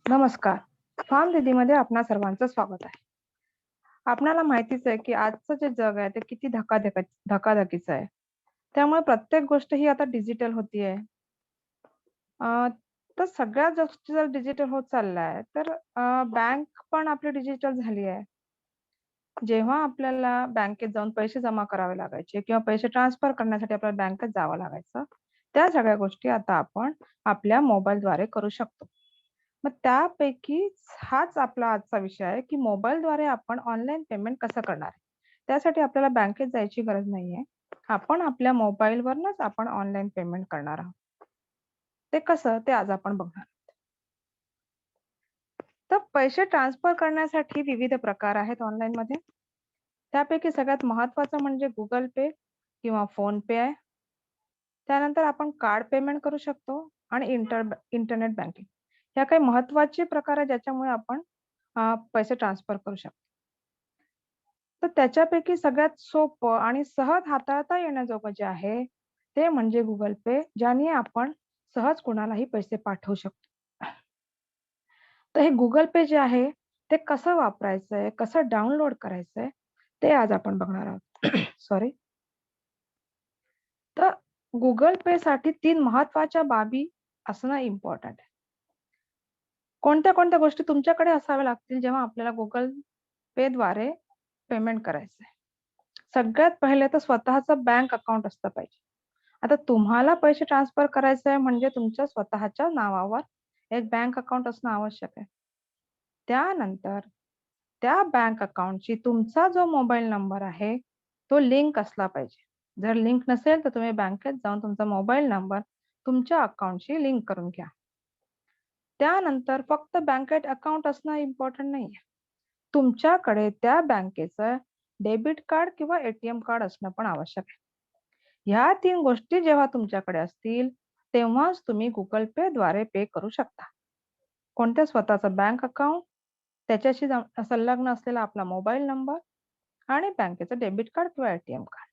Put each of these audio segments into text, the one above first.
नमस्कार. फार्म दीदीमध्ये आपणा सर्वांचं स्वागत आहे. आपणाला माहितीच आहे, की आजचं जे जग आहे ते किती धकाधकीचं आहे. त्यामुळे प्रत्येक गोष्ट ही आता डिजिटल होतीये. अ, तर सगळ्या गोष्टी जर डिजिटल होत चालल्या तर बँक पण आपली डिजिटल झाली आहे. जेव्हा आपल्याला बँकेत जाऊन पैसे जमा करावे लागायचे किंवा पैसे ट्रान्सफर करण्यासाठी आपल्याला बँकेत जावं लागायचं, त्या सगळ्या गोष्टी आता आपण आपल्या मोबाईलद्वारे करू शकतो. मग त्यापैकी हाच आपला आजचा विषय आहे, की मोबाईलद्वारे आपण ऑनलाईन पेमेंट कसं करणार आहे? त्यासाठी आपल्याला बँकेत जायची गरज नाहीये. आपण आपल्या मोबाईलवरूनच आपण ऑनलाईन पेमेंट करणार आहोत. ते कसं? ते आज आपण बघणार. तर पैसे ट्रान्सफर करण्यासाठी विविध प्रकार आहेत ऑनलाईनमध्ये. त्यापैकी सगळ्यात महत्त्वाचं म्हणजे Google Pay किंवा PhonePe आहे. त्यानंतर आपण कार्ड पेमेंट करू शकतो आणि इंटरनेट बँकिंग. ह्या काही महत्त्वाचे प्रकार आहेत ज्याच्यामुळे आपण पैसे ट्रान्सफर करू शकतो. तर त्याच्यापैकी सगळ्यात सोपं आणि सहज हाताळता येण्याजोगं जे आहे, ते म्हणजे Google Pay, ज्याने आपण सहज कुणालाही पैसे पाठवू शकतो. तर हे Google Pay जे आहे, ते कसं वापरायचंय, कसं डाउनलोड करायचंय, ते आज आपण बघणार आहोत. सॉरी. तर Google Payसाठी 3 महत्त्वाच्या बाबी असणं इम्पोर्टंट आहे. कोणत्या-कोणत्या गोष्टी तुमच्याकडे असाव्या लागतील जेव्हा आपल्याला Google Payद्वारे पेमेंट करायचंय? सगळ्यात पहिले तर स्वतःचं बँक अकाउंट असलं पाहिजे. आता तुम्हाला पैसे ट्रान्सफर करायचे आहे म्हणजे तुमच्या स्वतःच्या नावावर एक बँक अकाउंट असणं आवश्यक आहे. त्यानंतर त्या बँक अकाउंटशी तुमचा जो मोबाईल नंबर आहे, तो लिंक असला पाहिजे. जर लिंक नसेल तर तुम्ही बँकेत जाऊन तुमचा मोबाईल नंबर तुमच्या अकाउंटशी लिंक करून घ्या. त्यानंतर फक्त बँकेत अकाउंट असणं इम्पोर्टंट नाहीये. तुमच्याकडे त्या बँकेचं डेबिट कार्ड किंवा एटीएम कार्ड असणं पण आवश्यक आहे. ह्या 3 गोष्टी जेव्हा तुमच्याकडे असतील, तेव्हाच तुम्ही Google Payद्वारे पे करू शकता. कोणत्या स्वतःचं बँक अकाउंट, त्याच्याशी संलग्न असलेला आपला मोबाईल नंबर आणि बँकेचं डेबिट कार्ड किंवा एटीएम कार्ड.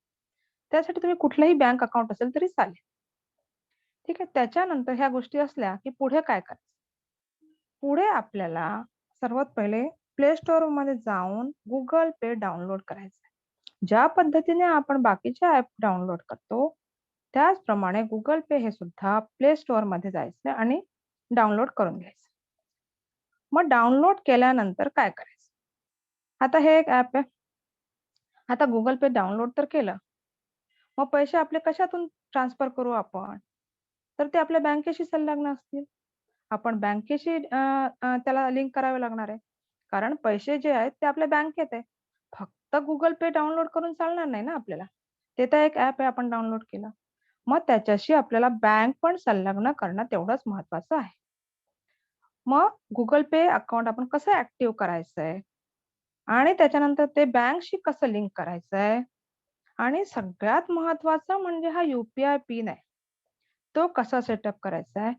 त्यासाठी तुम्ही कुठलंही बँक अकाउंट असेल तरी चालेल. ठीक आहे. त्याच्यानंतर ह्या गोष्टी असल्या, की पुढे काय करायचं? पुढे आपल्याला सर्वात पहिले Play Storeमध्ये जाऊन Google Pay डाउनलोड करायचं आहे. ज्या पद्धतीने आपण बाकीचे ॲप डाउनलोड करतो, त्याचप्रमाणे Google Pay हे सुद्धा Play Storeमध्ये जायचं आणि डाउनलोड करून घ्यायचं. मग डाउनलोड केल्यानंतर काय करायचं? आता हे एक ॲप आहे. आता Google Pay डाउनलोड तर केलं. मग पैसे आपले कशातून ट्रान्सफर करू आपण? तर ते आपल्या बँकेशी संलग्न असतील. आपण बँकेशी त्याला लिंक करावे लागणार आहे. कारण पैसे जे आहेत ते आपल्या बँकेत आहे. फक्त Google Pay डाउनलोड करून चालणार नाही ना आपल्याला. ते तर एक ॲप आहे आपण डाउनलोड केलं. मग त्याच्याशी आपल्याला बँक पण संलग्न करणं तेवढंच महत्त्वाचं आहे. मग Google Pay अकाउंट आपण कसं ॲक्टिव्ह करायचंय आणि त्याच्यानंतर ते बँकशी कसं लिंक करायचंय आणि सगळ्यात महत्त्वाचं म्हणजे हा यू-पी-आय पिन आहे. तो कसा सेटअप करायचा आहे?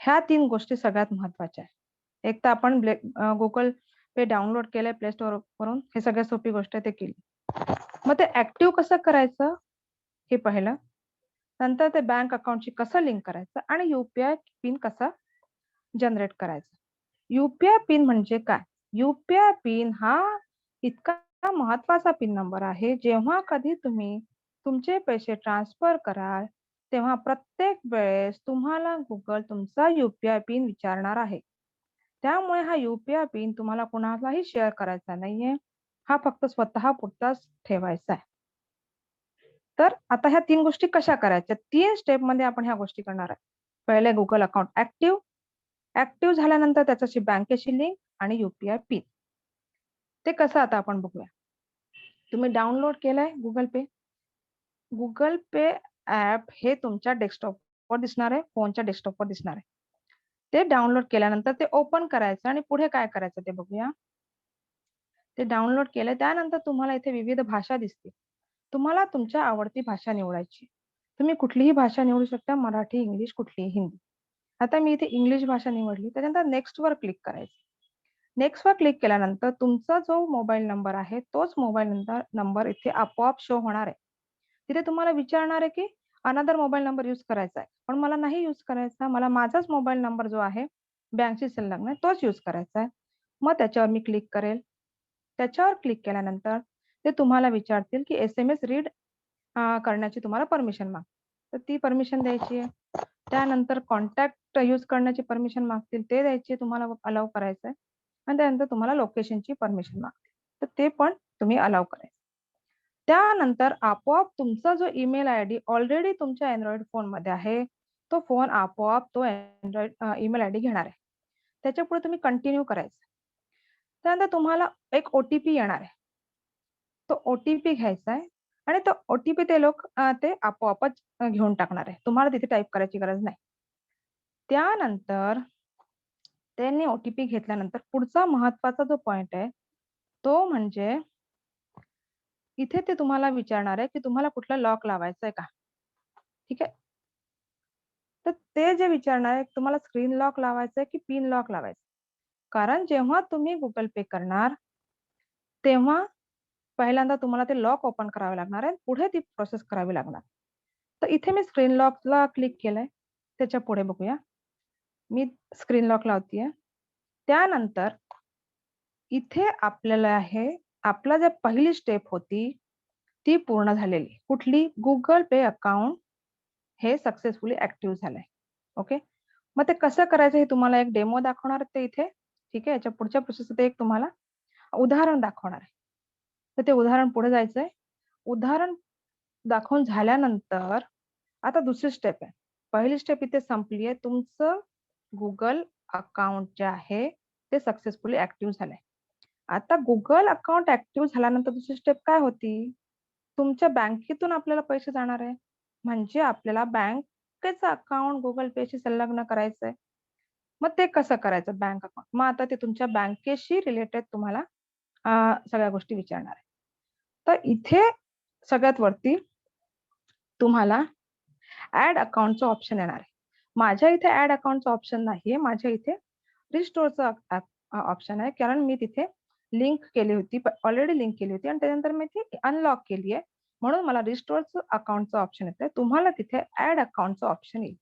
ह्या 3 गोष्टी सगळ्यात महत्त्वाच्या आहेत. एक तर आपण Google Pay डाउनलोड केलंय Play Storeवरून. हे सगळ्यात सोपी गोष्ट आहे ते केली. मग ते ॲक्टिव्ह कसं करायचं? हे पहिलं. नंतर ते बँक अकाउंटशी कसं लिंक करायचं आणि यू-पी-आय पिन कसा जनरेट करायचा. यू-पी-आय पिन म्हणजे काय? यू-पी-आय पिन हा इतका महत्त्वाचा पिन नंबर आहे, जेव्हा कधी तुम्ही तुमचे पैसे ट्रान्सफर कराल, तेव्हा प्रत्येक वेळेस तुम्हाला Google तुमचा यू-पी-आय पिन विचारणार आहे. त्यामुळे हा यू-पी-आय पिन तुम्हाला कुणालाही शेअर करायचा नाहीये. हा फक्त स्वतःपुरताच ठेवायचा आहे. तर आता ह्या 3 गोष्टी कशा करायच्या? 3 स्टेपमध्ये आपण ह्या गोष्टी करणार आहे. पहिले Google अकाउंट ॲक्टिव्ह, ॲक्टिव्ह झाल्यानंतर त्याच्याशी बँकेशी लिंक आणि यू-पी-आय पिन. ते कसं आता आपण बघूया. तुम्ही डाउनलोड केलंय Google Pay. Google Pay app हे तुमच्या डेस्कटॉपवर दिसणार आहे, फोनच्या डेस्कटॉपवर दिसणार आहे. ते डाउनलोड केल्यानंतर ते ओपन करायचं आणि पुढे काय करायचं ते बघूया. ते डाउनलोड केलं त्यानंतर तुम्हाला इथे विविध भाषा दिसतील. तुम्हाला तुमच्या आवडती भाषा निवडायची. तुम्ही कुठलीही भाषा निवडू शकता. मराठी, इंग्लिश कुठलीही, हिंदी. आता मी इथे इंग्लिश भाषा निवडली. त्याच्यानंतर नेक्स्टवर क्लिक करायचं. नेक्स्टवर क्लिक केल्यानंतर तुमचा जो मोबाईल नंबर आहे, तोच मोबाईल नंबर इथे आपोआप शो होणार आहे. तिथे तुम्हाला विचारणार आहे, की अनदर मोबाईल नंबर यूज करायचा आहे. पण मला नाही यूज करायचा. मला माझाच मोबाईल नंबर जो आहे, बँकशी संलग्न आहे तोच यूज करायचा आहे. मग त्याच्यावर मी क्लिक करेल. त्याच्यावर क्लिक केल्यानंतर ते तुम्हाला विचारतील की SMS रीड करण्याची तुम्हाला परमिशन मागतील. तर ती परमिशन द्यायची आहे. त्यानंतर कॉन्टॅक्ट यूज करण्याची परमिशन मागतील, ते द्यायची तुम्हाला अलाउ करायचं आहे. आणि त्यानंतर तुम्हाला लोकेशनची परमिशन मागतील. तर ते पण तुम्ही अलाउ करायचं. त्यानंतर आपोआप तुमचा जो ईमेल आयडी ऑलरेडी तुमच्या Android फोनमध्ये आहे, तो फोन आपोआप तो Android ईमेल आयडी घेणार आहे. त्याच्यापुढे तुम्ही कंटिन्यू करायचं. त्यानंतर तुम्हाला एक ओ-टी-पी येणार आहे. तो ओ-टी-पी घ्यायचा आहे आणि तो ओ-टी-पी ते लोक ते आपोआपच घेऊन टाकणार आहे. तुम्हाला तिथे टाइप करायची गरज नाही. त्यानंतर त्यांनी ओ-टी-पी घेतल्यानंतर पुढचा महत्त्वाचा जो पॉइंट आहे, तो म्हणजे इथे ते तुम्हाला विचारणार आहे, की तुम्हाला कुठला लॉक लावायचा आहे का? ठीक आहे. तर ते जे विचारणार आहे, तुम्हाला स्क्रीन लॉक लावायचा आहे, की पिन लॉक लावायचा आहे? कारण जेव्हा तुम्ही Google Pay करणार, तेव्हा पहिल्यांदा तुम्हाला ते लॉक ओपन करावे लागणार आहे. पुढे ती प्रोसेस करावी लागणार. तर इथे मी स्क्रीन लॉकला क्लिक केलंय. त्याच्या पुढे बघूया. मी स्क्रीन लॉक लावतीये. त्यानंतर इथे आपल्याला आहे, आपला जे पहिली स्टेप होती, ती पूर्ण झालेली. कुठली? Google Pay अकाउंट हे सक्सेसफुली ॲक्टिव्ह झालंय. ओके. मग ते कसं करायचं हे तुम्हाला एक डेमो दाखवणार आहे ते इथे. ठीक आहे. याच्या पुढच्या प्रोसेसचं ते एक तुम्हाला उदाहरण दाखवणार आहे. तर ते उदाहरण पुढे जायचंय. उदाहरण दाखवून झाल्यानंतर आता दुसरी स्टेप आहे. पहिली स्टेप इथे संपली आहे. तुमचं Google अकाउंट जे आहे ते सक्सेसफुली ॲक्टिव्ह झालंय. आता Google अकाउंट ॲक्टिव्ह झाल्यानंतर दुसरी स्टेप काय होती? तुमच्या बँकेतून आपल्याला पैसे जाणार आहे. म्हणजे आपल्याला बँकेचं अकाउंट Google Payशी संलग्न करायचंय. मग ते कसं करायचं बँक अकाउंट? मग आता ते तुमच्या बँकेशी रिलेटेड तुम्हाला सगळ्या गोष्टी विचारणार आहे. तर इथे सगळ्यात वरती तुम्हाला ॲड अकाउंटचं ऑप्शन येणार आहे. माझ्या इथे ॲड अकाउंटचं ऑप्शन नाहीये. माझ्या इथे रिस्टोअरचं ऑप्शन आहे. कारण मी तिथे लिंक केली होती. ऑलरेडी लिंक केली होती आणि त्यानंतर मी ती अनलॉक केली आहे. म्हणून मला रिस्टोअरचं अकाउंटचं ऑप्शन येतंय. तुम्हाला तिथे ॲड अकाउंटचं ऑप्शन येईल.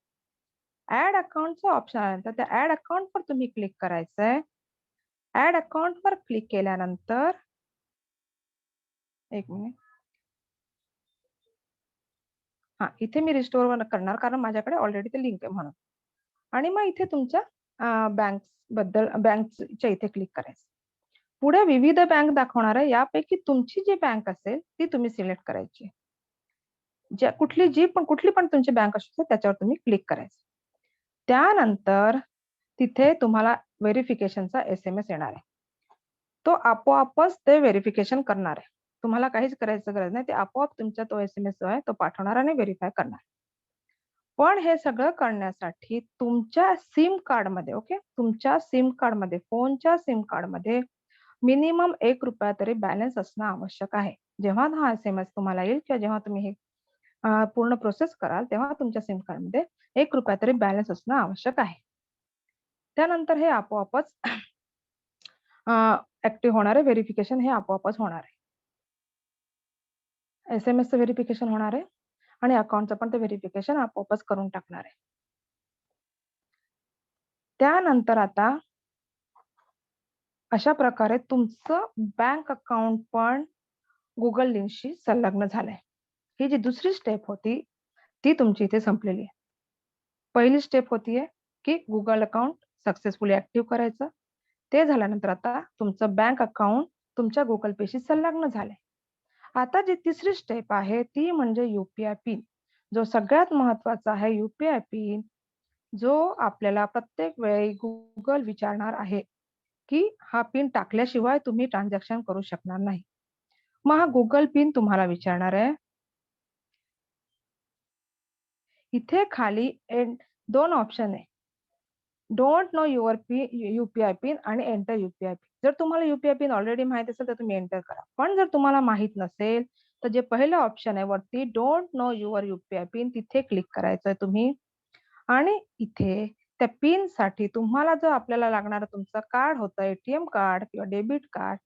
ॲड अकाउंटचं ऑप्शन आल्यानंतर त्या ॲड अकाउंटवर तुम्ही क्लिक करायचंय. ॲड अकाउंटवर क्लिक केल्यानंतर एक मिनिट. हां, इथे मी रिस्टोअरवर करणार कारण माझ्याकडे ऑलरेडी ते लिंक आहे म्हणून. आणि मग इथे तुमच्या बँकच्या इथे क्लिक करायचं. पुढे विविध बँक दाखवणार आहे. यापैकी तुमची जी बँक असेल ती तुम्ही सिलेक्ट करायची. कुठली पण तुमची बँक असू शकते त्याच्यावर तुम्ही क्लिक करायचं. त्यानंतर तिथे तुम्हाला व्हेरिफिकेशनचा SMS येणार आहे. तो आपोआपच ते व्हेरिफिकेशन करणार आहे. तुम्हाला काहीच करायचं गरज नाही. ते आपोआप तुमचा तो SMS जो आहे तो पाठवणार आणि व्हेरिफाय करणार. पण हे सगळं करण्यासाठी तुमच्या सिम कार्डमध्ये ओके, तुमच्या सिम कार्डमध्ये, फोनच्या सिम कार्डमध्ये मिनिमम ₹1 तरी बॅलन्स असणं आवश्यक आहे. जेव्हा हा SMS तुम्हाला येईल किंवा जेव्हा तुम्ही हे पूर्ण प्रोसेस कराल, तेव्हा तुमच्या सिम कार्डमध्ये ₹1 तरी बॅलन्स असणं आवश्यक आहे. त्यानंतर हे आपोआपच ॲक्टिव्ह होणार आहे. व्हेरिफिकेशन हे आपोआपच होणार आहे. SMSचं व्हेरिफिकेशन होणार आहे आणि अकाउंटचं पण ते व्हेरिफिकेशन आपोआपच करून टाकणार आहे. त्यानंतर आता अशा प्रकारे तुमचं बँक अकाउंट पण Google लिंकशी संलग्न झालंय. ही जी दुसरी स्टेप होती, ती तुमची इथे संपलेली आहे. पहिली स्टेप होतीये, की Google अकाउंट सक्सेसफुली ॲक्टिव्ह करायचं. ते झाल्यानंतर आता तुमचं बँक अकाउंट तुमच्या Google Payशी संलग्न झालंय. आता जी तिसरी स्टेप आहे ती म्हणजे यू-पी-आय पिन. जो सगळ्यात महत्त्वाचा आहे यू-पी-आय पिन, जो आपल्याला प्रत्येक वेळी Google विचारणार आहे, की हा पिन टाकल्याशिवाय तुम्ही ट्रान्झॅक्शन करू शकणार नाही. मग हा Google पिन तुम्हाला विचारणार आहे. इथे खाली 2 ऑप्शन आहे. Don't know your UPI pin आणि एंटर यू-पी-आय पिन. जर तुम्हाला यू-पी-आय पिन ऑलरेडी माहीत असेल तर तुम्ही एंटर करा. पण जर तुम्हाला माहीत नसेल, तर जे पहिलं ऑप्शन आहे वरती don't know your UPI pin तिथे क्लिक करायचंय तुम्ही आणि इथे त्या पिनसाठी तुम्हाला जो आपल्याला लागणारं तुमचं कार्ड होतं, एटीएम कार्ड किंवा डेबिट कार्ड,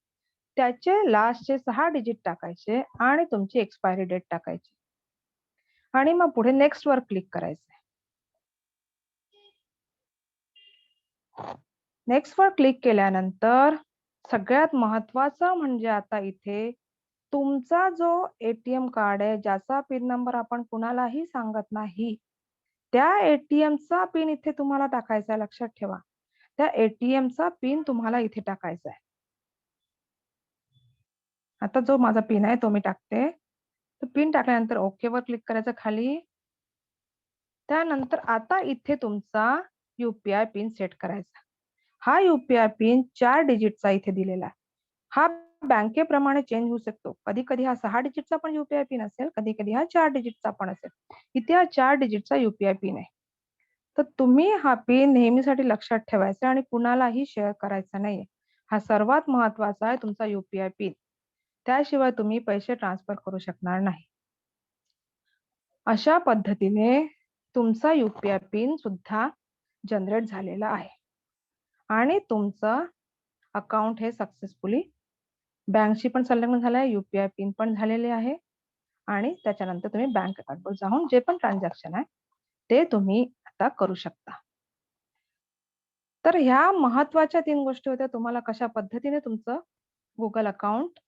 त्याचे लास्टचे 6 डिजिट टाकायचे आणि तुमची एक्सपायरी डेट टाकायची. आणि मग पुढे नेक्स्टवर क्लिक करायचंय. नेक्स्ट वर क्लिक केल्यानंतर सगळ्यात महत्वाचं म्हणजे आता इथे तुमचा जो एटीएम कार्ड आहे, ज्याचा पिन नंबर आपण कुणालाही सांगत नाही, त्या एटीएमचा पिन इथे तुम्हाला टाकायचा आहे. लक्षात ठेवा, त्या एटीएमचा पिन तुम्हाला इथे टाकायचा आहे. आता जो माझा पिन आहे तो मी टाकते. तो पिन टाकल्यानंतर ओके वर क्लिक करायचं खाली. त्यानंतर आता इथे तुमचा यूपीआय पिन सेट करायचा. हा यूपीआय पिन 4 डिजिटचा इथे दिलेला आहे. हा बँकेप्रमाणे चेंज होऊ शकतो. कधी-कधी हा 6 डिजिटचा पण यूपीआय पिन असेल, कधी-कधी हा 4 डिजिटचा पण असेल. इथे हा 4 डिजिटचा यूपीआय पिन आहे. तर तुम्ही हा पिन नेहमीसाठी लक्षात ठेवायचा आणि कुणालाही शेअर करायचा नाहीये. हा सर्वात महत्वाचा आहे तुमचा यूपीआय पिन. त्याशिवाय तुम्ही पैसे ट्रान्सफर करू शकणार नाही. अशा पद्धतीने तुमचा यूपीआय पिन सुद्धा जनरेट झालेला आहे आणि तुमचं अकाउंट हे सक्सेसफुली बँकशी पण संलग्न झालं आहे, यूपीआय पिन पण झालेले आहे आणि त्याच्यानंतर तुम्ही बँक अकाउंटवर जाऊन जे पण ट्रान्झॅक्शन आहे ते तुम्ही आता करू शकता. तर ह्या महत्वाच्या 3 गोष्टी होत्या. तुम्हाला कशा पद्धतीने तुमचं Google अकाउंट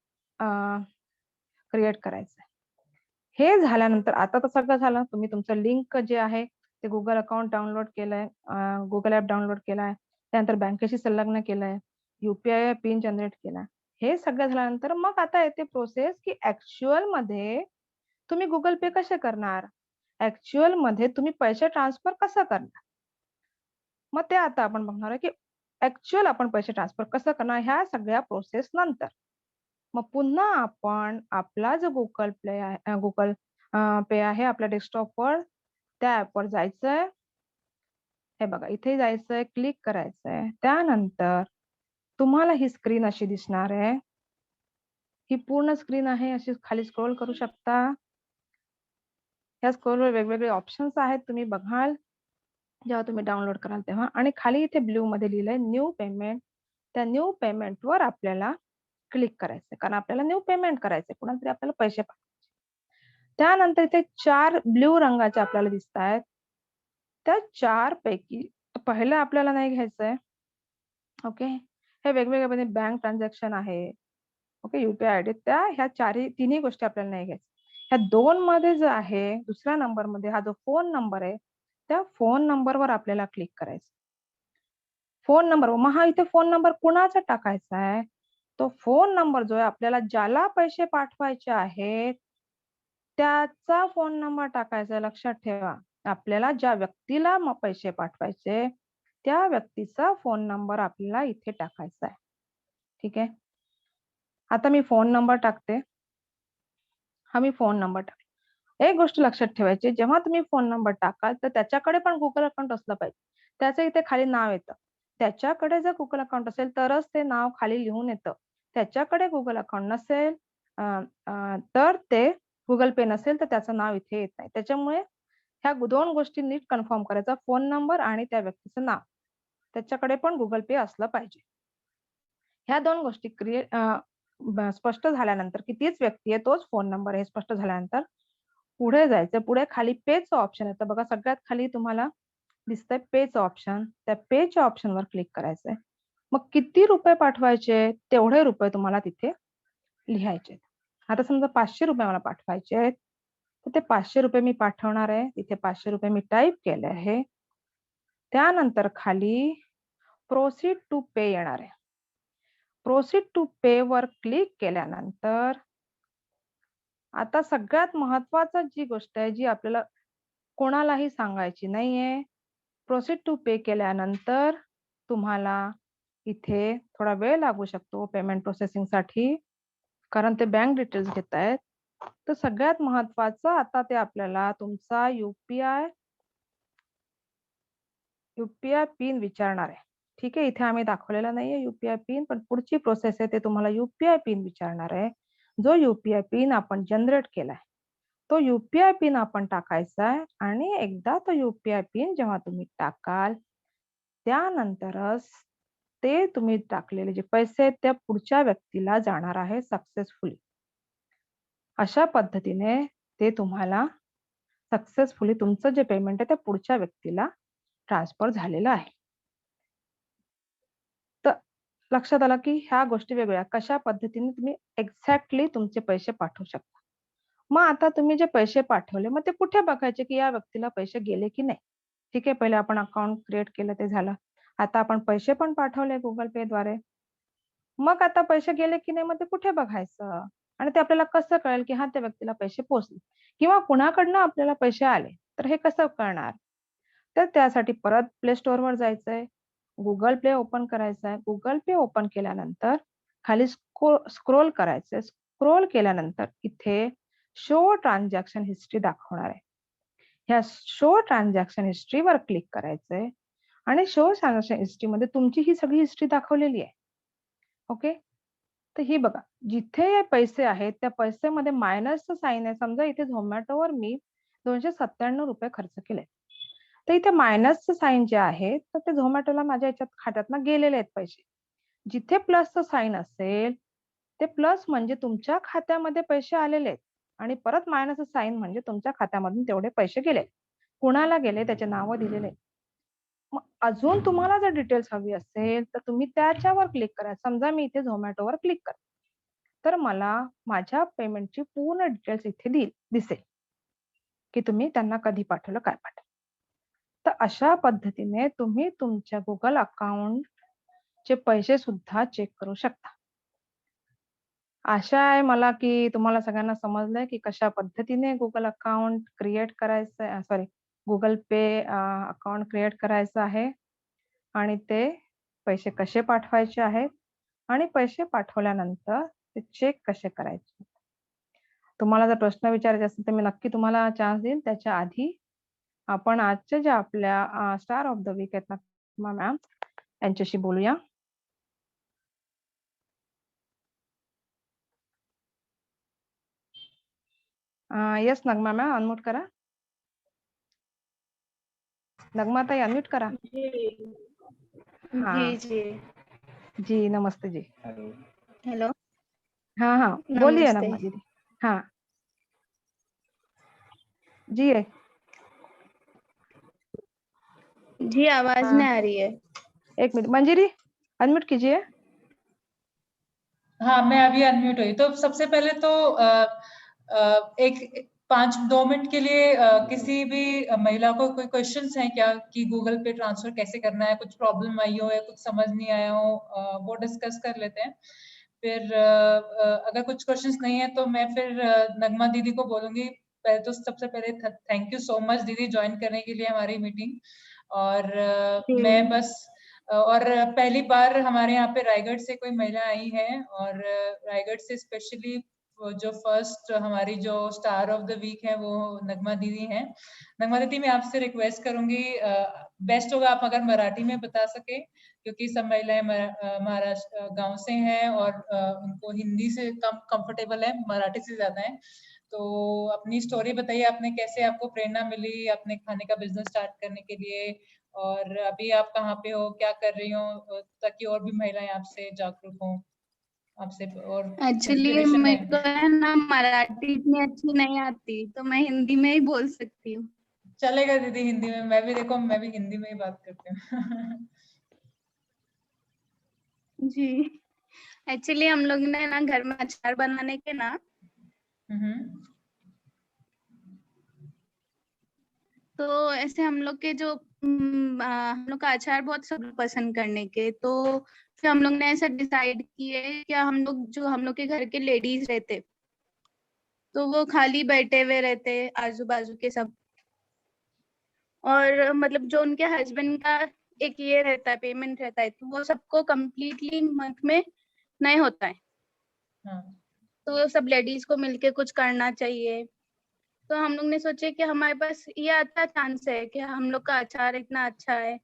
क्रिएट करायचं. हे झाल्यानंतर आता तर सगळं झालं. तुम्ही तुमचं लिंक जे आहे ते Google अकाउंट डाउनलोड केलंय, Google ॲप डाउनलोड केलाय, त्यानंतर बँकेशी संलग्न केलंय, यूपीआय पिन जनरेट केला. हे सगळं झाल्यानंतर मग आता येते प्रोसेस, की ॲक्चुअलमध्ये तुम्ही Google पे कसे करणार? ॲक्चुअलमध्ये तुम्ही पैसे ट्रान्सफर कसं करणार? मग ते आता आपण बघणार आहे, की ॲक्चुअल आपण पैसे ट्रान्सफर कसं करणार ह्या सगळ्या प्रोसेस नंतर. मग पुन्हा आपण आपला जो Google Play आहे Google पे आहे आपल्या डेस्कटॉपवर, त्या ॲपवर जायचंय. हे बघा इथे जायचंय, क्लिक करायचंय. त्यानंतर तुम्हाला ही स्क्रीन अशी दिसणार आहे. ही पूर्ण स्क्रीन आहे. अशी खाली स्क्रोल करू शकता. या स्क्रोलवर वेगवेगळे ऑप्शन्स आहेत. तुम्ही बघाल जेव्हा तुम्ही डाउनलोड कराल तेव्हा आणि खाली इथे ब्लूमध्ये लिहिलंय न्यू पेमेंट. त्या न्यू पेमेंटवर आपल्याला क्लिक करायचंय. कारण आपल्याला न्यू पेमेंट करायचंय. कुणाला तरी आपल्याला पैसे पाठवायचे. त्यानंतर इथे 4 ब्लू रंगाचे आपल्याला दिसतायत. त्या 4 पैकी पहिलं आपल्याला नाही घ्यायचंय. ओके. हे वेगवेगळे बँक ट्रान्झॅक्शन आहे. ओके. यूपीआय आयडी ह्या तिन्ही गोष्टी आपल्याला नाही घ्यायच्या. ह्या 2 मध्ये जो आहे, दुसऱ्या नंबरमध्ये हा जो फोन नंबर आहे, त्या फोन नंबरवर आपल्याला क्लिक करायचं. फोन नंबर मग हा इथे फोन नंबर कुणाचा टाकायचा आहे? तो फोन नंबर जो आहे आपल्याला ज्याला पैसे पाठवायचे आहेत, त्याचा फोन नंबर टाकायचा आहे. लक्षात ठेवा. आपल्याला ज्या व्यक्तीला पैसे पाठवायचे, त्या व्यक्तीचा फोन नंबर आपल्याला इथे टाकायचा आहे. ठीक आहे. आता मी फोन नंबर टाकते. हा मी फोन नंबर टाकला. एक गोष्ट लक्षात ठेवायची, जेव्हा तुम्ही फोन नंबर टाकाल, तर त्याच्याकडे पण Google अकाउंट असलं पाहिजे. त्याचं इथे खाली नाव येतं. त्याच्याकडे जर Google अकाउंट असेल, तरच ते नाव खाली लिहून येतं. त्याच्याकडे Google अकाउंट नसेल अ, अ, तर ते Google पे नसेल, तर त्याचं नाव इथे येत नाही. त्याच्यामुळे ह्या 2 गोष्टी नीट कन्फर्म करायचा. फोन नंबर आणि त्या व्यक्तीचं नाव. त्याच्याकडे पण Google पे असलं पाहिजे. ह्या 2 गोष्टी स्पष्ट झाल्यानंतर, की तीच व्यक्ती आहे, तोच फोन नंबर आहे, स्पष्ट झाल्यानंतर पुढे जायचं. पुढे खाली पेचं ऑप्शन येतं बघा. सगळ्यात खाली तुम्हाला दिसतंय पेचं ऑप्शन. त्या पेच्या ऑप्शनवर क्लिक करायचंय. मग किती रुपये पाठवायचे, तेवढे रुपये तुम्हाला तिथे लिहायचे. आता समजा ₹500 मला पाठवायचे आहेत, तर ते ₹500 मी पाठवणार आहे. तिथे ₹500 मी टाइप केले आहे. त्यानंतर खाली प्रोसीड टू पे येणार आहे. प्रोसीड टू पे वर क्लिक केल्यानंतर आता सगळ्यात महत्वाचं जी गोष्ट आहे, जी आपल्याला कोणालाही सांगायची नाहीये. प्रोसीड टू पे केल्यानंतर तुम्हाला इथे थोडा वेळ लागू शकतो पेमेंट प्रोसेसिंगसाठी. कारण ते बँक डिटेल्स घेतायत. तर सगळ्यात महत्वाचं आता ते आपल्याला तुमचा यूपीआय पिन विचारणार आहे. ठीक आहे. इथे आम्ही दाखवलेला नाहीये यूपीआय पिन, पण पुढची प्रोसेस आहे ते तुम्हाला यूपीआय पिन विचारणार आहे. जो यूपीआय पिन आपण जनरेट केलाय. तो यूपीआय पिन आपण टाकायचा आहे आणि एकदा तो यूपीआय पिन जेव्हा तुम्ही टाकाल, त्यानंतरच ते तुम्ही टाकलेले जे पैसे आहेत त्या पुढच्या व्यक्तीला जाणार आहे सक्सेसफुली. अशा पद्धतीने ते तुम्हाला सक्सेसफुली तुमचं जे पेमेंट आहे त्या पुढच्या व्यक्तीला ट्रान्सफर झालेलं आहे. लक्षात आलं की ह्या गोष्टी वेगवेगळ्या कशा पद्धतीने तुम्ही एक्झॅक्टली तुमचे पैसे पाठवू शकता. मग आता तुम्ही जे पैसे पाठवले, मग ते कुठे बघायचे की या व्यक्तीला पैसे गेले की नाही? ठीक आहे, पहिले आपण अकाउंट क्रिएट केलं ते झालं. आता आपण पैसे पण पाठवले Google Payद्वारे. मग आता पैसे गेले की नाही, मग ते कुठे बघायचं? आणि ते आपल्याला कसं कळेल की हां, त्या व्यक्तीला पैसे पोहोचले किंवा कुणाकडनं आपल्याला पैसे आले, तर हे कसं कळणार? तर त्यासाठी परत Play Storeवर जायचंय. Google Play ओपन करायचं आहे. Google Pay ओपन केल्यानंतर खाली स्क्रोल करायचंय. स्क्रोल केल्यानंतर इथे शो ट्रान्झॅक्शन हिस्ट्री दाखवणार आहे. ह्या शो ट्रान्झॅक्शन हिस्ट्रीवर क्लिक करायचंय आणि शो ट्रान्झॅक्शन हिस्ट्रीमध्ये तुमची ही सगळी हिस्ट्री दाखवलेली आहे. ओके. तर ही बघा, जिथे पैसे आहेत त्या पैसेमध्ये मायनसचं साइन आहे. समजा इथे Zomatoवर मी ₹297 खर्च केले. तर इथे मायनसचं साइन जे आहे, तर ते Zomatoला माझ्या ह्याच्यात खात्यातनं गेलेले आहेत पैसे. जिथे प्लसचं साइन असेल, ते प्लस म्हणजे तुमच्या खात्यामध्ये पैसे आलेले आहेत आणि परत मायनसचं साइन म्हणजे तुमच्या खात्यामधून तेवढे पैसे गेले. कुणाला गेले त्याचे नावं दिलेले आहेत. मग अजून तुम्हाला जर डिटेल्स हवी असेल, तर तुम्ही त्याच्यावर क्लिक करा. समजा मी इथे Zomatoवर क्लिक करते. तर मला माझ्या पेमेंटची पूर्ण डिटेल्स इथे दिसेल, की तुम्ही त्यांना कधी पाठवलं, काय पाठवलं. तर अशा पद्धतीने तुम्ही तुमच्या Google अकाउंटचे पैसे सुद्धा चेक करू शकता. आशा आहे मला, की तुम्हाला सगळ्यांना समजलंय, की कशा पद्धतीने Google अकाउंट क्रिएट करायचं sorry Google Pay account create करायचं आहे आणि ते पैसे कसे पाठवायचे आहेत आणि पैसे पाठवल्यानंतर ते चेक कसे करायचे. तुम्हाला जर प्रश्न विचारायचे असतील, तर मी नक्की तुम्हाला चान्स देईन. त्याच्या आधी आपण आजच्या ज्या आपल्या स्टार ऑफ द वीक आहेत नग्मा मॅम, यांच्याशी बोलूया. येस नग्मा मॅम, अनम्यूट करा. नग्मा ताई अनम्यूट करा. हाँ जी जी जी, नमस्ते जी. हेलो हाँ हाँ, बोलिए नमस्ते नग्मा दीदी. हाँ जी. जी आवाज हाँ, नहीं आ रही है। एक मिनट मंजिरी अनम्यूट कीजिए. हाँ, मैं अभी अनम्यूट हुई। तो सबसे पहले तो एक 5-2 मिनट के लिए किसी भी महिला को कोई क्वेश्चंस हैं क्या कि गूगल पे ट्रांसफर कैसे करना है, कुछ प्रॉब्लम आई हो या कुछ समझ नहीं आया हो, वो डिस्कस कर लेते हैं। फिर अगर कुछ क्वेश्चंस नहीं है तो मैं फिर नगमा दीदी को बोलूंगी। पहले तो सबसे पहले थैंक यू सो मच दीदी ज्वाइन करने के लिए हमारी मीटिंग। और मैं बस और पहली बार हमारे यहाँ पे रायगढ़ से कोई महिला आई है और रायगढ़ से स्पेशली जो फर्स्ट हमारी जो स्टार ऑफ द वीक है वो नगमा दीदी हैं। नगमा दीदी मैं आपसे रिक्वेस्ट करूंगी, बेस्ट होगा आप अगर मराठी में बता सके, क्योंकि सब महिलाएं महाराष्ट्र गांव से हैं और उनको हिंदी से कम कंफर्टेबल है, मराठी से ज्यादा है। तो अपनी स्टोरी बताइए, आपने कैसे आपको प्रेरणा मिली अपने खाने का बिजनेस स्टार्ट करने के लिए, और अभी आप कहाँ पे हो, क्या कर रही हो, ताकि और भी महिलाएं आपसे जागरूक हों, आपसे और एक्चुअली इंस्पिरेशन मेरे को लें। है ना मराठी इतनी अच्छी नहीं आती, तो मैं हिंदी में ही बोल सकती हूँ। चलेगा दीदी हिंदी में, मैं भी देखो मैं भी हिंदी में ही बात करती हूँ। जी एक्चुअली हम लोग ने ना घर में अचार बनाने के ना, तो ऐसे हम लोग के जो हम लोग का अचार बहुत सब लोग पसंद करने के, तो फिर हम लोग ने ऐसा डिसाइड किए कि हम लोग के घर के लेडीज रहते, तो वो खाली बैठे हुए रहते आजू बाजू के सब, और मतलब जो उनके हस्बैंड का एक ये रहता है पेमेंट रहता है, तो वो सबको कम्प्लीटली मंथ में नहीं होता है। हाँ। तो वो सब लेडीज को मिलके कुछ करना चाहिए। तो हम लोग ने सोचे कि हमारे पास ये अच्छा चांस है कि हम लोग का अचार इतना अच्छा है,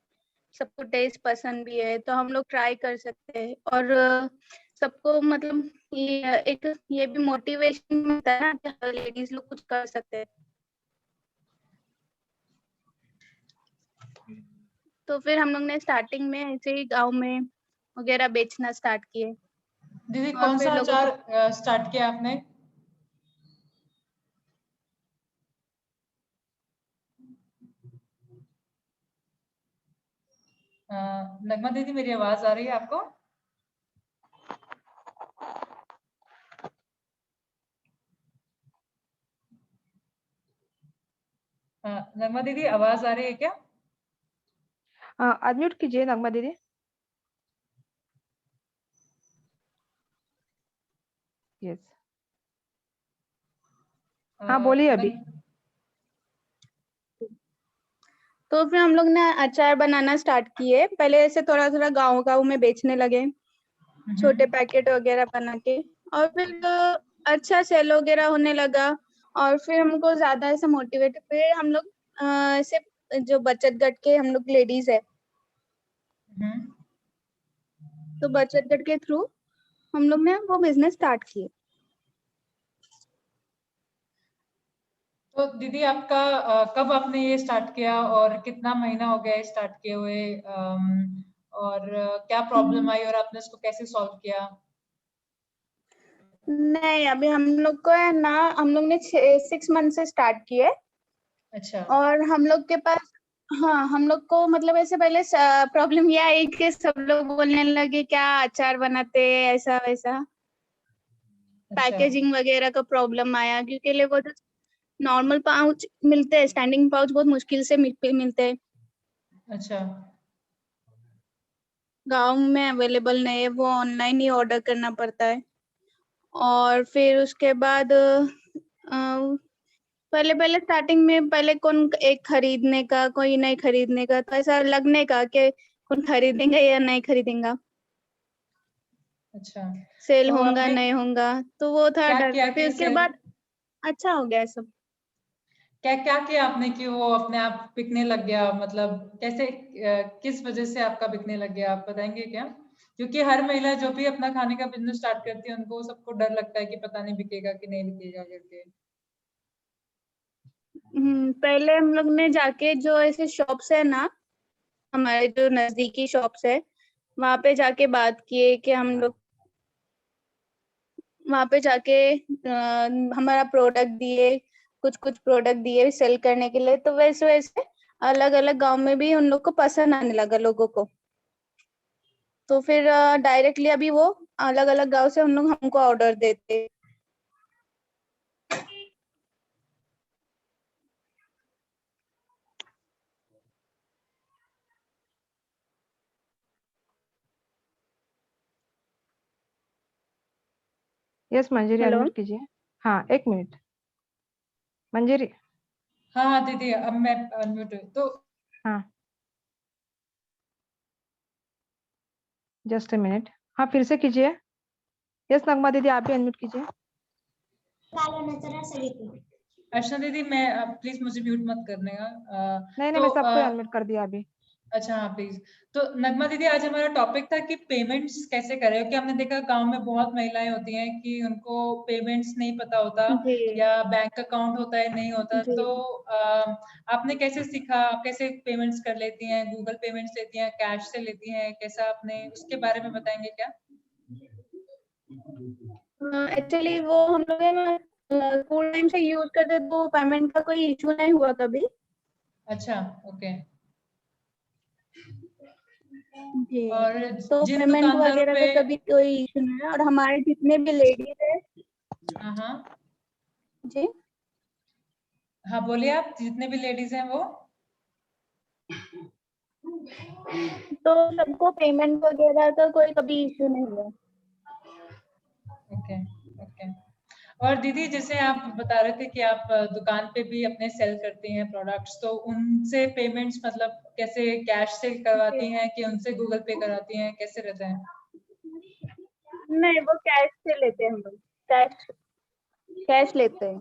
सबको टेस्ट पसंद भी है, तो हम लोग ट्राई कर सकते हैं। और सबको मतलब ये भी मोटिवेशन मिलता है ना कि लेडीज लोग कुछ कर सकते हैं। तो फिर हम लोग ने स्टार्टिंग में ऐसे ही गांव में वगैरह बेचना स्टार्ट किए। दीदी और कौन फिर सा लोगों को अचार स्टार्ट किया आपने? नगमा दीदी मेरी आवाज आ रही है आपको? नगमा दीदी आवाज आ रही है क्या? अनम्यूट कीजिए नगमा दीदी। यस, हाँ बोलिए अभी। तो फिर हम लोग ने अचार बनाना स्टार्ट किए। पहले ऐसे थोड़ा थोड़ा गाँव गाँव में बेचने लगे, छोटे पैकेट वगैरह बना के। और फिर अच्छा सेल वगैरह होने लगा। और फिर हमको ज्यादा ऐसे मोटिवेट, फिर हम लोग ऐसे जो बचत गट के हम लोग लेडीज है, तो बचत गट के थ्रू हम लोग ने वो बिजनेस स्टार्ट किए। तो दीदी आपका कब आपने ये स्टार्ट किया और कितना महीना हो गया स्टार्ट किए हुए, और क्या प्रॉब्लम आई और आपने उसको कैसे सॉल्व किया? नहीं, अभी हम लोग को है ना, हम लोग ने 6 मंथ से स्टार्ट किए। अच्छा। और हम लोग के पास, हाँ, हम लोग को मतलब ऐसे पहले प्रॉब्लम ये आई कि सब लोग बोलने लगे क्या अचार बनाते हैं ऐसा वैसा। अच्छा। पैकेजिंग वगैरह का प्रॉब्लम आया, क्योंकि लिए वो जो नॉर्मल पाउच मिलते हैं, स्टैंडिंग पाउच बहुत मुश्किल से मिलते हैं, अच्छा। गांव में अवेलेबल नहीं है, वो ऑनलाइन ही ऑर्डर करना पड़ता है। और फिर उसके बाद पहले पहले स्टार्टिंग में पहले कौन एक खरीदने का, कोई नहीं खरीदने का, तो ऐसा लगने का कि कौन खरीदेंगे या नहीं खरीदेंगे, अच्छा। सेल तो होगा आपने नहीं होगा, तो वो था क्या डर। किया फिर कि उसके सेल, बाद अच्छा हो गया सब। क्या क्या किया आपने कि वो अपने आप बिकने लग गया? मतलब कैसे, किस वजह से आपका बिकने लग गया, आप बताएंगे क्या? क्योंकि हर महिला जो भी अपना खाने का बिजनेस स्टार्ट करती है उनको सबको डर लगता है कि पता नहीं बिकेगा कि नहीं बिकेगा करके। पहले हम लोग ने जाके जो ऐसे शॉप्स है ना, हमारे जो नजदीकी शॉप्स है, वहां पे जाके बात किए कि हम लोग वहां पे जाके हमारा प्रोडक्ट दिए, कुछ कुछ प्रोडक्ट दिए सेल करने के लिए। तो वैसे वैसे अलग अलग गांव में भी उन लोग को पसंद आने लगा लोगों को। तो फिर डायरेक्टली अभी वो अलग अलग गांव से हम लोग हमको ऑर्डर देते। यस मंजरी, हेलो। अनम्यूट कीजिए। हाँ एक मिनट मंजरी। हाँ हाँ दीदी, अब मैं अनम्यूट हुई तो। हाँ जस्ट ए मिनट। हाँ फिर से कीजिए। यस नगमा दीदी आप भी अनम्यूट कीजिए। अर्चना दीदी, मैं प्लीज मुझे म्यूट मत करने का। नहीं नहीं, तो मैं सबको अनम्यूट कर दिया अभी। अच्छा हाँ प्लीज। तो नगमा दीदी, आज हमारा टॉपिक था कि पेमेंट्स कैसे करें, क्योंकि हमने देखा गांव में बहुत महिलाएं होती हैं कि उनको पेमेंट्स नहीं पता होता, जी या बैंक अकाउंट होता है नहीं होता। जी। तो आपने कैसे सीखा, आप कैसे पेमेंट्स कर लेती हैं, गूगल पेमेंट्स लेती हैं, कैश से लेती हैं, कैसा, आपने उसके बारे में बताएंगे क्या? एक्चुअली वो हम लोग है ना स्कूल टाइम से यूज करते, तो पेमेंट का कोई इशू नहीं हुआ कभी। अच्छा। ओके। जी। और तो जिन पेमेंट दुकानदारों वगैरह पे, का कभी कोई इशू नहीं है। और हमारे जितने भी लेडीज है, हाँ हाँ जी, हाँ बोलिए, आप जितने भी लेडीज हैं वो। तो सबको पेमेंट वगैरह का कोई कभी इशू नहीं हुआ। ओके। ओके। और दीदी, जैसे आप बता रहे थे कि आप दुकान पे भी अपने सेल करती हैं प्रोडक्ट्स, तो उनसे पेमेंट्स मतलब कैसे, कैश से करवाती हैं कि उनसे गूगल पे कराती हैं, कैसे रहता है? नहीं, वो कैश से लेते हैं हम लोग। कैश कैश लेते हैं।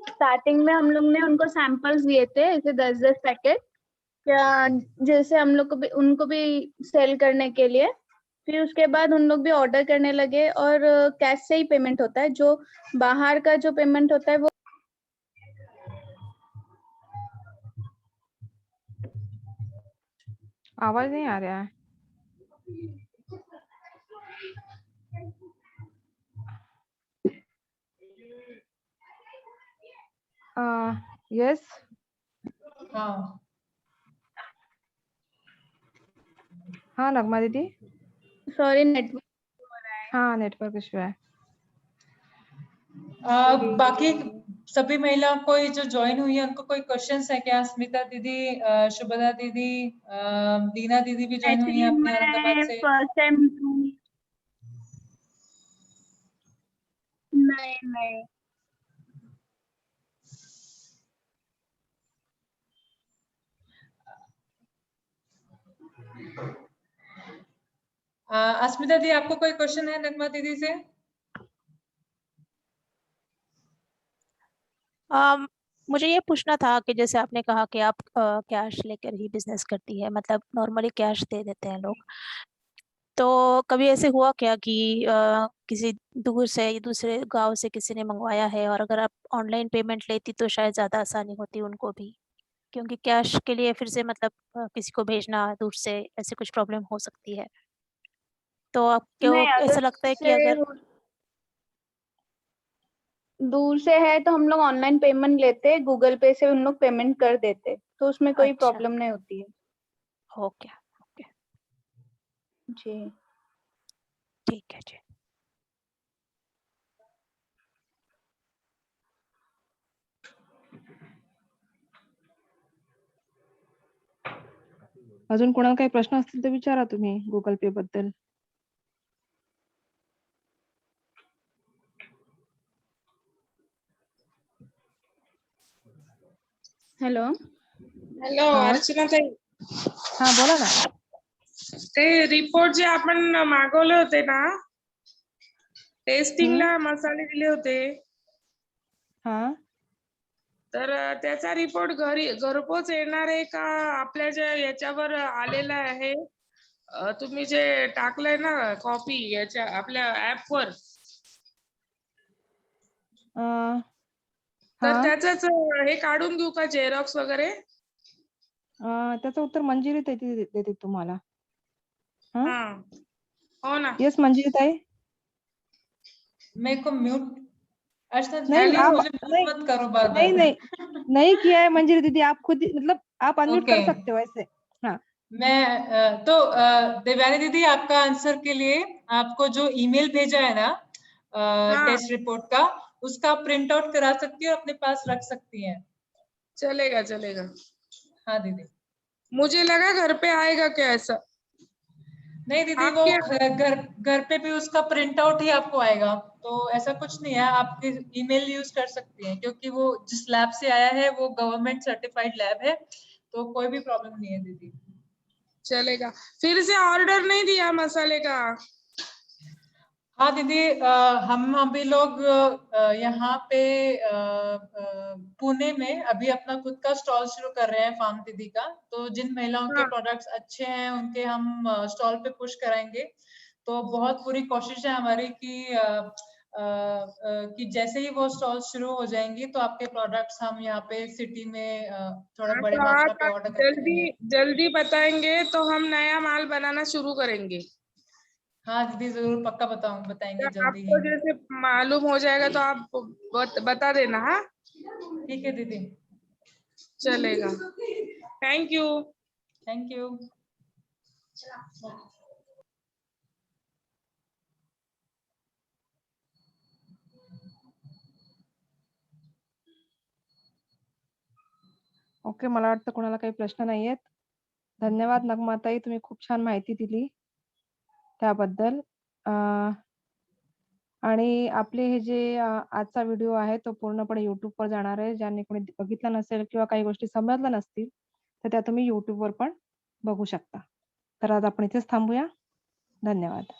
स्टार्टिंग में हम लोग ने उनको सैंपल्स दिए थे, ऐसे 10-10 पैकेट, क्या जैसे हम लोग को भी उनको भी सेल करने के लिए। फिर उसके बाद उन लोग भी ऑर्डर करने लगे, और कैश से ही पेमेंट होता है। जो बाहर का जो पेमेंट होता है वो आवाज नहीं आ रहा है। यस। हाँ। हाँ नगमा दीदी। Sorry network. हाँ नेटवर्क इश्यू है। बाकी सभी महिलाओं को जो ज्वाइन हुई है उनको कोई क्वेश्चंस है क्या? स्मिता दीदी, शुभदा दीदी, दीना दीदी भी ज्वाइन हुई है एक्चुअली अपने मैं औरंगाबाद से। फर्स्ट टाइम नहीं नहीं अस्मिता दी, आपको कोई क्वेश्चन है नगमा दीदी से? मुझे ये पूछना था कि जैसे आपने कहा कि आप कैश लेकर ही बिजनेस करती है, मतलब नॉर्मली कैश दे देते हैं लोग, तो कभी ऐसे हुआ क्या कि किसी दूर से दूसरे गांव से किसी ने मंगवाया है, और अगर आप ऑनलाइन पेमेंट लेती तो शायद ज़्यादा आसानी होती उनको भी, क्योंकि कैश के लिए फिर से मतलब किसी को भेजना दूर से ऐसे कुछ प्रॉब्लम हो सकती है, तो आपको नहीं, अगर ऐसा लगता है कि अगर दूर से है तो हम लोग ऑनलाइन पेमेंट लेते, गूगल पे से उन लोग पेमेंट कर देते, तो उसमें कोई अच्छा, प्रॉब्लम नहीं होती है। ओके ओके, जी ठीक है जी। अजून कोणाला काही प्रश्न असतील तर विचारा तुम्ही गुगल पे बद्दल। हॅलो हॅलो हा अर्चना ताई, हा बोला ना। ते रिपोर्ट जे आपण मागवले होते ना, टेस्टिंगला मसाले दिले होते, हा तर त्याचा रिपोर्ट घरपोच येणार आहे का आपल्या ज्या याच्यावर आलेला आहे, तुम्ही जे टाकलंय ना कॉपी याच्या आपल्या ऍप वर, तर हा त्याच हे काढून घेऊ का झेरॉक्स वगैरे? त्याचं उत्तर मंजिरी देते तुम्हाला। हाँ हा हो ना, यस मंजिरी ताई। मेरे को म्यूट, अर्चना नहीं दीदी आप मुझे नहीं म्यूट मत करो बार नहीं बार। नहीं नहीं किया है मंजिरी दीदी, आप खुद मतलब आप अनम्यूट ओके, कर सकते हो ऐसे। हाँ मैं तो देवयानी दीदी, आपका आंसर के लिए आपको जो ईमेल भेजा है ना हाँ टेस्ट रिपोर्ट का, उसका प्रिंट आउट करा सकती है, अपने पास रख सकती हैं। चलेगा चलेगा। हाँ दीदी। मुझे लगा घर पे आएगा क्या ऐसा। नहीं दीदी, वो आपके घर पे भी उसका प्रिंट आउट ही आपको आएगा, तो ऐसा कुछ नहीं है, आप ईमेल यूज कर सकती हैं, क्योंकि वो जिस लैब से आया है वो गवर्नमेंट सर्टिफाइड लैब है, तो कोई भी प्रॉब्लम नहीं है दीदी। चलेगा। फिर से ऑर्डर नहीं दिया मसाले का? हाँ दीदी, हम अभी लोग यहाँ पे पुणे में अभी अपना खुद का स्टॉल शुरू कर रहे हैं फार्म दीदी का, तो जिन महिलाओं के हाँ प्रोडक्ट्स अच्छे हैं उनके हम स्टॉल पे पुश कराएंगे। तो बहुत पूरी कोशिश है हमारी कि जैसे ही वो स्टॉल शुरू हो जाएंगी तो आपके प्रोडक्ट्स हम यहाँ पे सिटी में थोड़ा बड़े तो मात्रा पे आप ऑर्डर करते जल्दी रहेंगे। जल्दी बताएंगे तो हम नया माल बनाना शुरू करेंगे। हाँ दीदी, जरूर पक्का बताएंगे तो जल्दी ही। आपको जैसे मालूम हो जाएगा तो आप बता देना। हाँ ठीक है दीदी, चलेगा। Thank you. Thank you. Okay, मला वाटतं कोणाला काही प्रश्न नाहीयेत। धन्यवाद नगमाताई, तुम्ही खूप छान माहिती दिली त्याबद्दल। आणि आपले हे जे आजचा व्हिडिओ आहे तो पूर्णपणे YouTubeवर जाणार आहे। ज्यांनी कोणी बघितला नसेल किंवा काही गोष्टी समजल्या नसतील तर त्या तुम्ही YouTubeवर पण बघू शकता। तर आज आपण इथेच थांबूया। धन्यवाद।